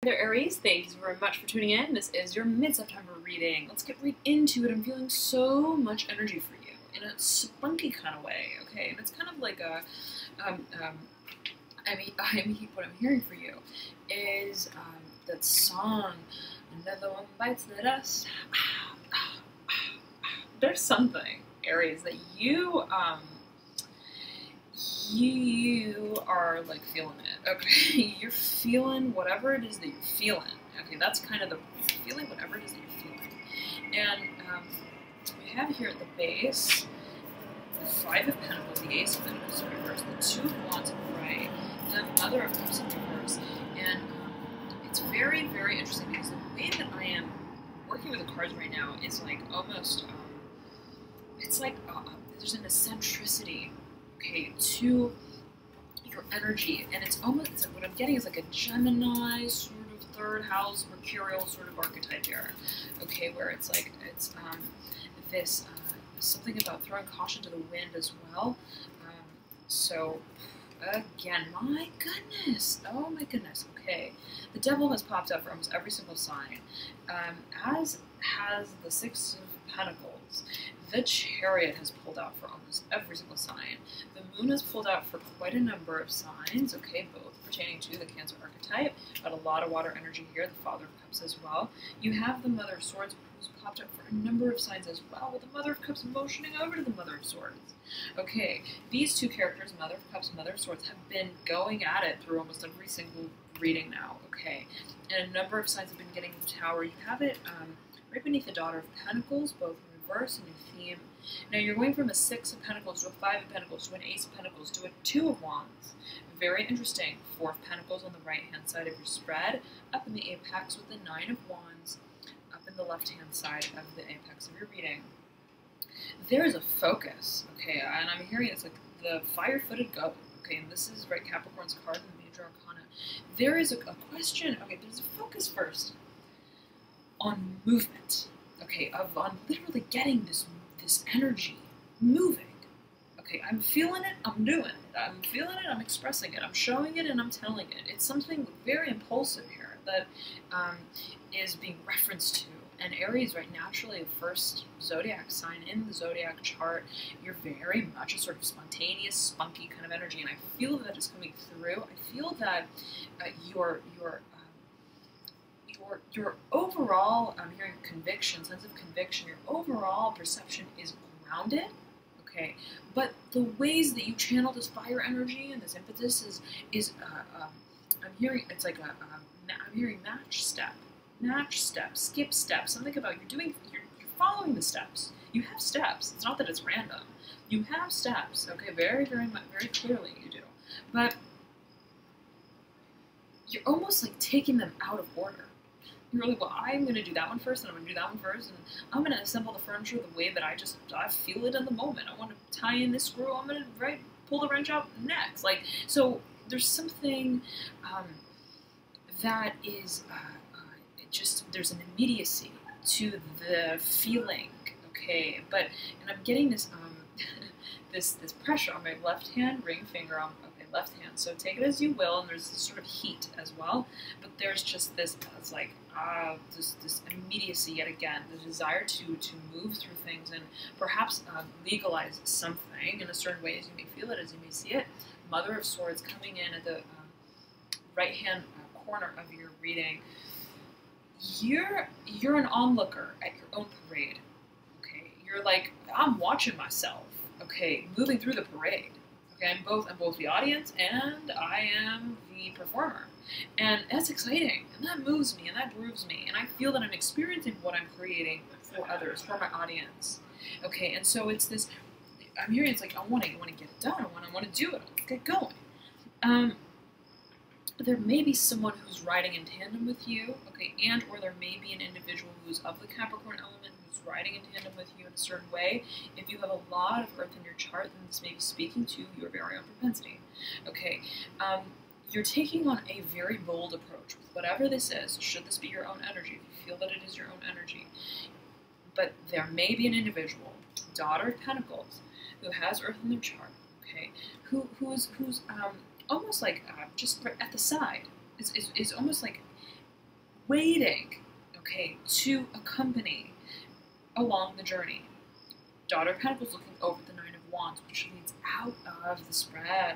Hi there, Aries. Thanks very much for tuning in. This is your mid-September reading. Let's get right into it. I'm feeling so much energy for you in a spunky kind of way, okay? And it's kind of like a, what I'm hearing for you is that song, Another One Bites the Dust. There's something, Aries, that you are like feeling it, okay? You're feeling whatever it is that you're feeling, okay? That's kind of the feeling, whatever it is that you're feeling. And we have here at the base the Five of Pentacles, the Ace of Pentacles in reverse, the Two of Wands in the right, and the Mother of Cups in reverse. And it's very, very interesting because the way that I am working with the cards right now is like almost, it's like there's an eccentricity, okay, to your energy, and it's almost, it's like, what I'm getting is like a Gemini sort of third house mercurial sort of archetype here, okay, where it's like this something about throwing caution to the wind as well. So again, my goodness, oh my goodness, okay, the Devil has popped up for almost every single sign, as has the Six of Pentacles. The Chariot has pulled out for almost every single sign. The Moon has pulled out for quite a number of signs, okay, both pertaining to the Cancer archetype, but a lot of water energy here, the Father of Cups as well. You have the Mother of Swords, who's popped up for a number of signs as well, with the Mother of Cups motioning over to the Mother of Swords. Okay, these two characters, Mother of Cups, Mother of Swords, have been going at it through almost every single reading now, okay, and a number of signs have been getting the Tower. You have it right beneath the Daughter of Pentacles, both in reverse and in theme. Now you're going from a Six of Pentacles to a Five of Pentacles to an Ace of Pentacles to a Two of Wands. Very interesting. Four of Pentacles on the right-hand side of your spread, up in the apex with the Nine of Wands, up in the left-hand side of the apex of your reading. There is a focus, okay, and I'm hearing it's like the fire-footed goat, okay, and this is right Capricorn's card in the Major Arcana. There is a question, okay, there's a focus first on movement, okay, on literally getting this energy moving. Okay, I'm feeling it, I'm doing it. I'm feeling it, I'm expressing it, I'm showing it, and I'm telling it. It's something very impulsive here that is being referenced to. And Aries, right, naturally, the first zodiac sign in the zodiac chart, you're very much a sort of spontaneous, spunky kind of energy, and I feel that is coming through. I feel that your overall, I'm hearing conviction, sense of conviction, your overall perception is grounded, okay, but the ways that you channel this fire energy and this impetus is I'm hearing, it's like I'm hearing match step, skip step, something about you're following the steps. You have steps. It's not that it's random. You have steps, okay, very, very much, very clearly you do, but you're almost like taking them out of order. You're like, well, I'm going to do that one first, and I'm going to do that one first, and I'm going to assemble the furniture the way that I feel it in the moment. I want to tie in this screw, I'm going to pull the wrench out next. Like, so there's something that is there's an immediacy to the feeling, okay, and I'm getting this, this pressure on my left hand, ring finger on left hand, so take it as you will, and there's this sort of heat as well, but there's just this, it's like, this immediacy yet again, the desire to move through things and perhaps legalize something in a certain way as you may feel it, as you may see it. Mother of Swords coming in at the right-hand corner of your reading. You're an onlooker at your own parade, okay? You're like, I'm watching myself, okay, moving through the parade. Okay, I'm both the audience and I am the performer. And that's exciting, and that moves me, and that grooves me, and I feel that I'm experiencing what I'm creating for others, for my audience. Okay, and so it's this, I'm hearing it's like, I want to get it done, I want to do it, let's get going. But there may be someone who's riding in tandem with you, okay, and or there may be an individual who's of the Capricorn element who's riding in tandem with you in a certain way. If you have a lot of Earth in your chart, then this may be speaking to your very own propensity, okay. You're taking on a very bold approach with whatever this is. Should this be your own energy, if you feel that it is your own energy. But there may be an individual, Daughter of Pentacles, who has Earth in their chart, okay, who's almost like just right at the side, is almost like waiting, okay, to accompany along the journey. Daughter of Pentacles looking over the Nine of Wands, which leads out of the spread.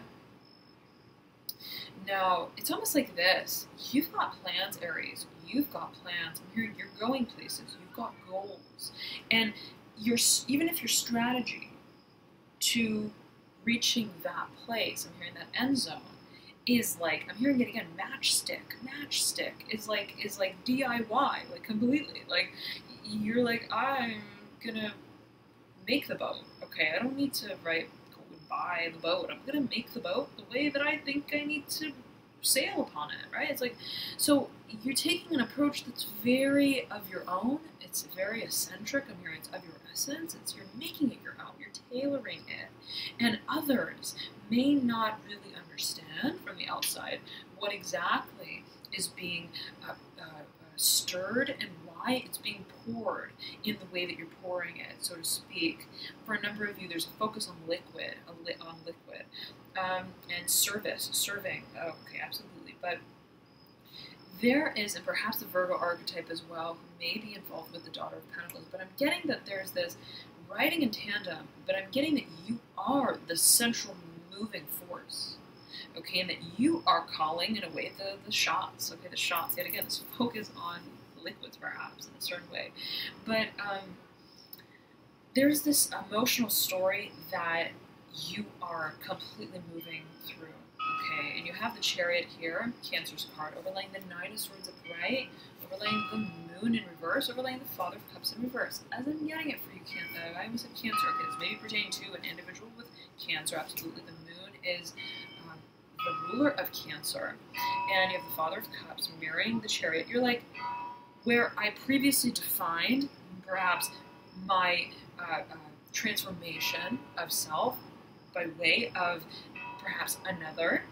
Now, it's almost like this. You've got plans, Aries. You've got plans. I'm hearing you're going places. You've got goals. And even if your strategy to reaching that place, I'm hearing that end zone, is like, I'm hearing it again, matchstick is like DIY, like completely. Like, you're like, I'm gonna make the boat, okay? I don't need to, go and buy the boat. I'm gonna make the boat the way that I think I need to sail upon it, right? It's like, so you're taking an approach that's very of your own. It's very eccentric. I'm hearing it's of your essence. You're making it your own. You're tailoring it. And others may not really understand from the outside what exactly is being stirred and why it's being poured in the way that you're pouring it, so to speak. For a number of you, there's a focus on liquid, and serving. Oh, okay, absolutely. But there is, and perhaps the Virgo archetype as well, who may be involved with the Daughter of Pentacles, but I'm getting that there's this riding in tandem, but I'm getting that you are the central moving force, okay, and that you are calling, in a way, the shots, okay, the shots, yet again, this focus on liquids, perhaps, in a certain way, but there's this emotional story that you are completely moving through, okay, and you have the Chariot here, Cancer's card, overlaying the Nine of Swords upright, overlaying the Moon in reverse, overlaying the Father of Cups in reverse. As I'm getting it for you, I almost said Cancer, okay, this may be pertaining to an individual with Cancer, absolutely. The Moon is the ruler of Cancer, and you have the Father of Cups mirroring the Chariot. You're like, where I previously defined, perhaps, my transformation of self by way of perhaps another,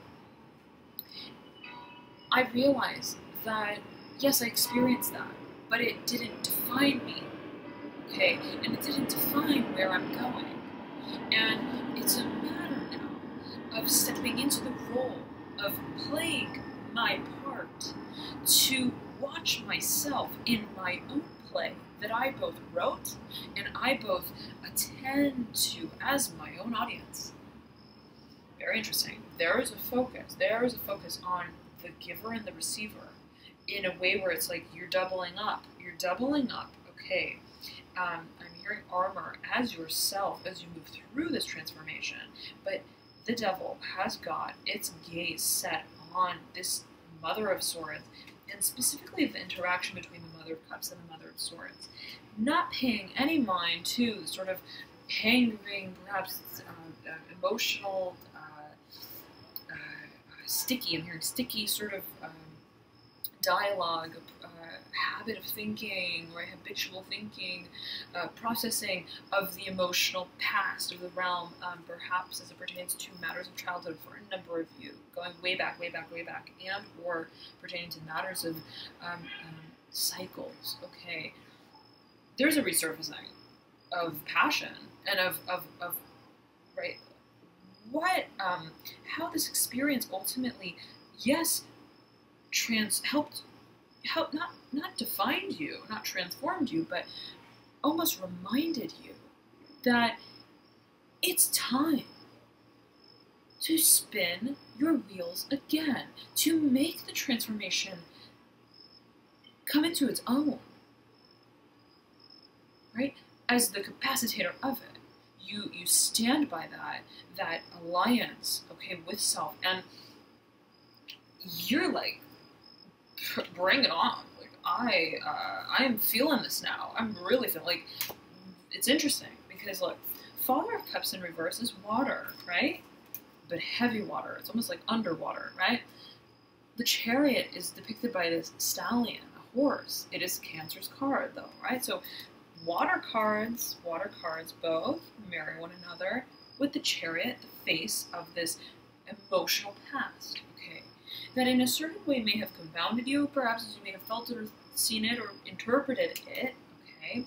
I realized that, yes, I experienced that, but it didn't define me, okay? And it didn't define where I'm going. And it's a matter now of stepping into the role of playing my part to watch myself in my own play that I both wrote and I both attend to as my own audience. Very interesting. There is a focus on the giver and the receiver in a way where it's like you're doubling up, okay. I'm hearing armor as yourself as you move through this transformation, but the devil has got its gaze set on this Mother of Swords, and specifically the interaction between the Mother of Cups and the Mother of Swords, not paying any mind to the sort of hanging, perhaps emotional, sticky, I'm hearing sticky sort of dialogue, habit of thinking, or habitual thinking, processing of the emotional past of the realm, perhaps as it pertains to matters of childhood for a number of you, going way back, and or pertaining to matters of cycles, okay. There's a resurfacing of passion and of right, what, how this experience ultimately, yes, helped not defined you, not transformed you, but almost reminded you that it's time to spin your wheels again, to make the transformation come into its own, right? As the capacitator of it, you stand by that alliance, okay, with self, and you're like, bring it on. Like, I am feeling this now. I'm really feeling, like, it's interesting because, look, Father of Cups in reverse is water, right? But heavy water. It's almost like underwater, right? The Chariot is depicted by this stallion, a horse. It is Cancer's card, though, right? So water cards both marry one another with the Chariot, the face of this emotional past, okay? That in a certain way may have confounded you, perhaps as you may have felt it or seen it or interpreted it, okay?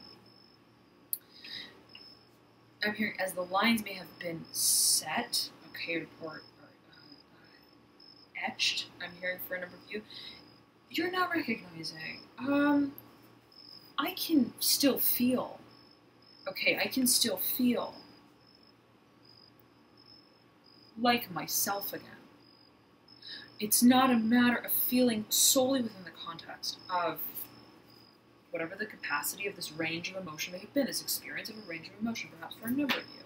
I'm hearing as the lines may have been set, okay, or etched, I'm hearing for a number of you, you're not recognizing, I can still feel, okay, I can still feel like myself again. It's not a matter of feeling solely within the context of whatever the capacity of this range of emotion may have been, this experience of a range of emotion, perhaps for a number of you.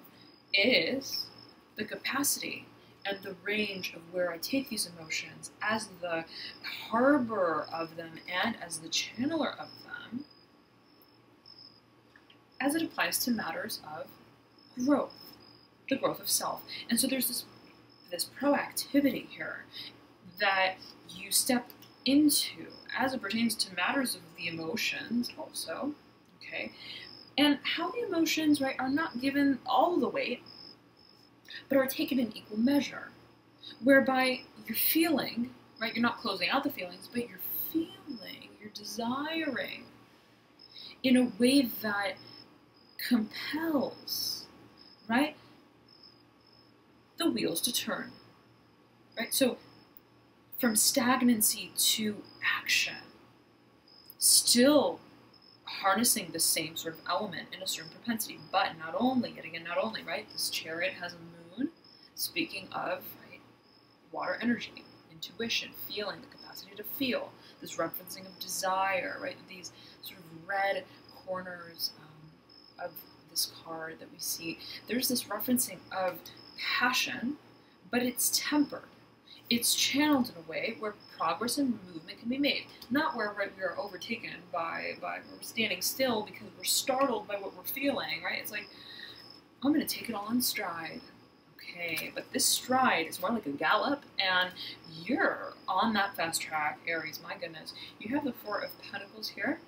It is the capacity and the range of where I take these emotions as the harbor of them and as the channeler of them, as it applies to matters of growth, the growth of self. And so there's this proactivity here that you step into as it pertains to matters of the emotions also, okay? And how the emotions, right, are not given all the weight, but are taken in equal measure, whereby you're feeling, right, you're not closing out the feelings, but you're feeling, you're desiring in a way that compels, right, the wheels to turn, right? So from stagnancy to action, still harnessing the same sort of element in a certain propensity, but not only, yet again, not only, right? This chariot has a moon, speaking of, right, water energy, intuition, feeling, the capacity to feel, this referencing of desire, right? These sort of red corners of this card that we see. There's this referencing of passion, but it's tempered. It's channeled in a way where progress and movement can be made. Not where, right, we are overtaken by we're standing still because we're startled by what we're feeling, right? It's like, I'm going to take it all in stride. Okay, but this stride is more like a gallop, and you're on that fast track, Aries. My goodness. You have the Four of Pentacles here.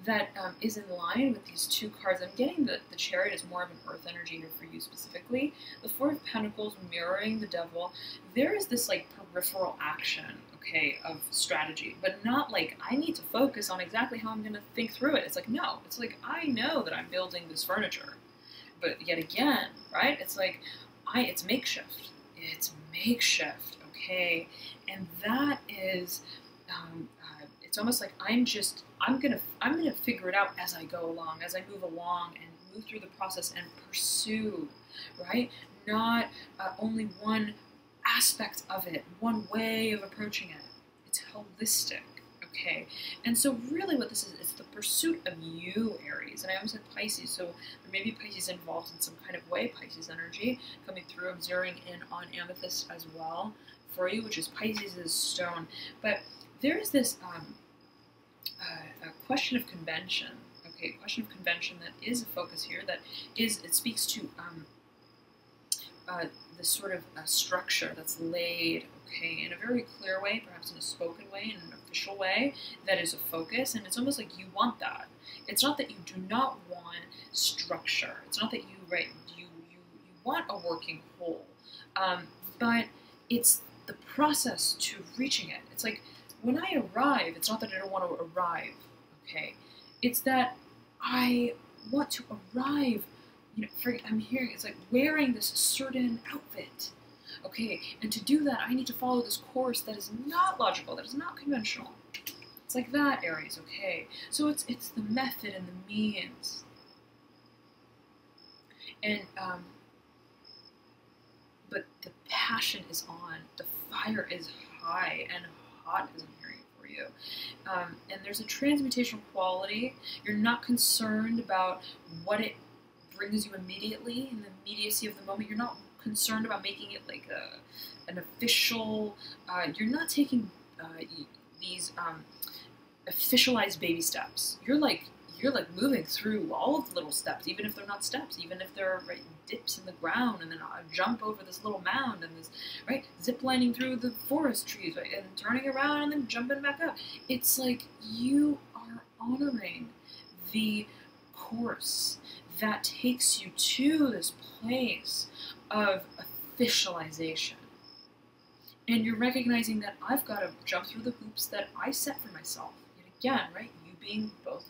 That is in line with these two cards. I'm getting that the Chariot is more of an earth energy here for you specifically. The Four of Pentacles mirroring the Devil. There is this like peripheral action, okay, of strategy, but not like I need to focus on exactly how I'm going to think through it. It's like, no, it's like I know that I'm building this furniture, but yet again, right? It's like it's makeshift. It's makeshift, okay, and that is. It's almost like I'm gonna figure it out as I go along, as I move along and move through the process and pursue, right? Not only one aspect of it, one way of approaching it. It's holistic, okay? And so really what this is, it's the pursuit of you, Aries. And I almost said Pisces, so there may be Pisces involved in some kind of way, Pisces energy coming through. I'm zeroing in on Amethyst as well for you, which is Pisces' stone. But there is this a question of convention, okay, question of convention that is a focus here, that is, it speaks to this sort of structure that's laid, okay, in a very clear way, perhaps in a spoken way, in an official way, that is a focus, and it's almost like you want that. It's not that you do not want structure. It's not that you, right, you want a working whole, but it's the process to reaching it. It's like, when I arrive, it's not that I don't want to arrive, okay? It's that I want to arrive, you know, I'm hearing, it's like wearing this certain outfit, okay? And to do that, I need to follow this course that is not logical, that is not conventional. It's like that, Aries, okay? So it's the method and the means. And, but the passion is on, the fire is high and hot, as I'm hearing for you. And there's a transmutational quality. You're not concerned about what it brings you immediately in the immediacy of the moment. You're not concerned about making it like an official, you're not taking these officialized baby steps. You're like moving through all of the little steps, even if they're not steps, even if they're, right, dips in the ground, and then a jump over this little mound, and this, right, zip lining through the forest trees, right, and turning around and then jumping back up. It's like you are honoring the course that takes you to this place of officialization. And you're recognizing that I've got to jump through the hoops that I set for myself. Yet again, right, you being both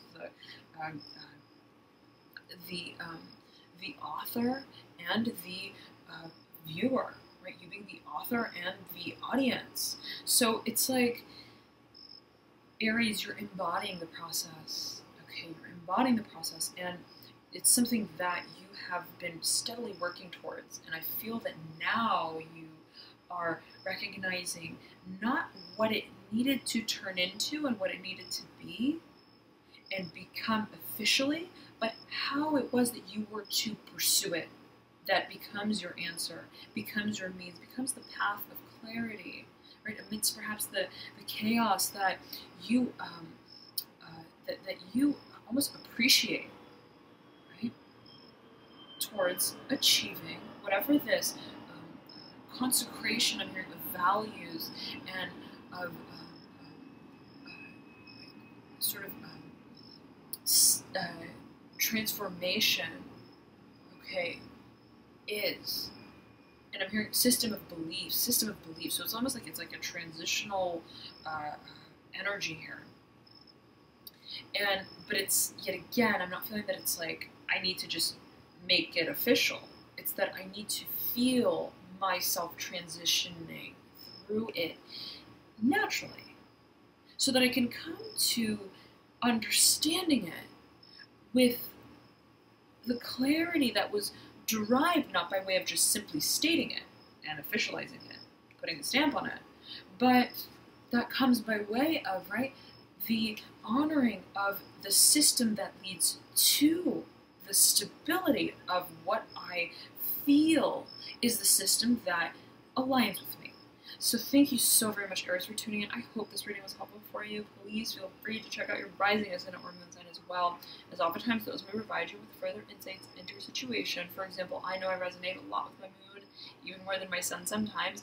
the author and the viewer, right? You being the author and the audience. So it's like Aries, you're embodying the process. Okay, you're embodying the process, and it's something that you have been steadily working towards. And I feel that now you are recognizing not what it needed to turn into and what it needed to be and become officially, but how it was that you were to pursue it. That becomes your answer, becomes your means, becomes the path of clarity, right? Amidst perhaps the chaos that you that you almost appreciate, right? Towards achieving whatever this consecration of your values and of sort of transformation, okay, is. And I'm hearing system of belief. So it's almost like it's like a transitional energy here. But it's, yet again, I'm not feeling that it's like I need to just make it official. It's that I need to feel myself transitioning through it naturally, so that I can come to understanding it with the clarity that was derived not by way of just simply stating it and officializing it, putting a stamp on it, but that comes by way of, right, the honoring of the system that leads to the stability of what I feel is the system that aligns with me. So thank you so very much, Aries, for tuning in. I hope this reading was helpful for you. Please feel free to check out your rising ascendant or moon sign as well, as oftentimes those may provide you with further insights into your situation. For example, I know I resonate a lot with my moon, even more than my sun sometimes.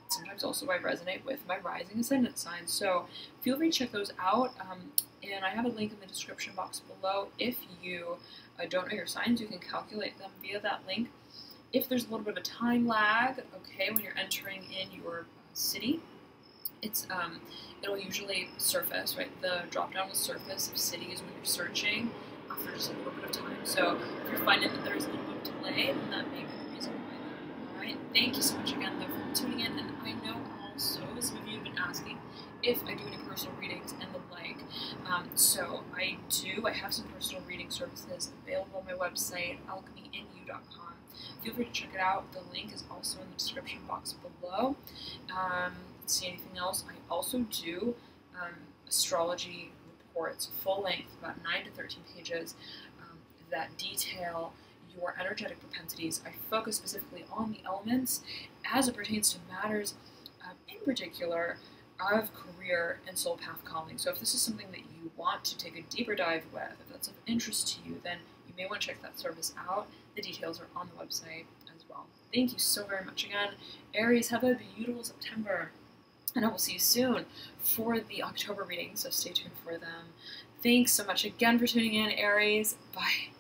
Sometimes also I resonate with my rising ascendant sign. So feel free to check those out. And I have a link in the description box below. If you don't know your signs, you can calculate them via that link. If there's a little bit of a time lag, okay, when you're entering in your city, it'll usually surface, right? The drop-down will surface of cities when you're searching after just a little bit of time. So if you're finding that there's a little bit of delay, then that may be the reason why. All right, thank you so much again, though, for tuning in. And I know also some of you have been asking if I do any personal readings and the like. So I do. I have some personal reading services available on my website, alchemyinu.com. Feel free to check it out. The link is also in the description box below. See anything else? I also do astrology reports, full length, about 9 to 13 pages, that detail your energetic propensities. I focus specifically on the elements as it pertains to matters in particular of career and soul path calling. So if this is something that you want to take a deeper dive with, if that's of interest to you, then you may want to check that service out. The details are on the website as well. Thank you so very much again. Aries, have a beautiful September. And I will see you soon for the October reading, so stay tuned for them. Thanks so much again for tuning in, Aries. Bye.